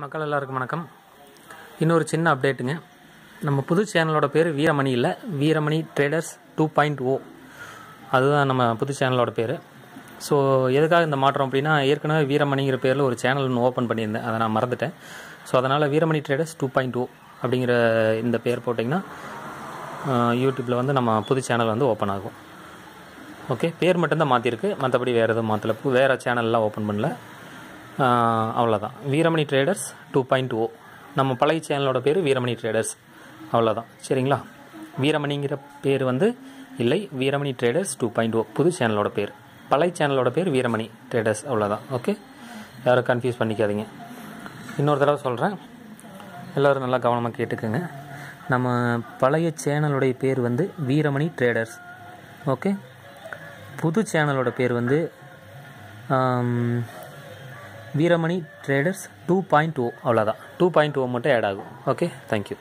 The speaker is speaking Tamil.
மக்கள் எல்லாருக்கும் வணக்கம். இன்னொரு சின்ன அப்டேட்டுங்க. நம்ம புது சேனலோட பேர் வீரமணி இல்லை, வீரமணி ட்ரேடர்ஸ் 2.0. அதுதான் நம்ம புது சேனலோட பேர். ஸோ எதுக்காக இந்த மாற்றம் அப்படின்னா, ஏற்கனவே வீரமணிங்கிற பேரில் ஒரு சேனல் ஒன்று ஓப்பன் பண்ணியிருந்தேன், அதை நான் மறந்துட்டேன். ஸோ அதனால் வீரமணி ட்ரேடர்ஸ் 2.0 அப்படிங்கிற இந்த பேர் போட்டிங்கன்னா யூடியூப்பில் வந்து நம்ம புது சேனல் வந்து ஓப்பன் ஆகும். ஓகே, பேர் மட்டும்தான் மாற்றிருக்கு, மற்றபடி வேறு எதுவும் மாற்றலை. வேறு சேனல்லாம் ஓப்பன் பண்ணல, அவ்வளோதான். வீரமணி ட்ரேடர்ஸ் 2.0. நம்ம பழைய சேனலோட பேர் வீரமணி ட்ரேடர்ஸ், அவ்வளோதான். சரிங்களா? வீரமணிங்கிற பேர் வந்து இல்லை, வீரமணி ட்ரேடர்ஸ் 2.0 புது சேனலோட பேர். பழைய சேனலோட பேர் வீரமணி ட்ரேடர்ஸ், அவ்வளோதான். ஓகே, யாரும் கன்ஃபியூஸ் பண்ணிக்காதீங்க. இன்னொரு தடவை சொல்கிறேன், எல்லோரும் நல்லா கவனமாக கேட்டுக்குங்க. நம்ம பழைய சேனலோடைய பேர் வந்து வீரமணி ட்ரேடர்ஸ். ஓகே, புது சேனலோட பேர் வந்து வீரமணி ட்ரேடர்ஸ் 2.0, அவ்வளோதான். 2.0 மட்டும் ஆட் ஆகும். Okay, thank you.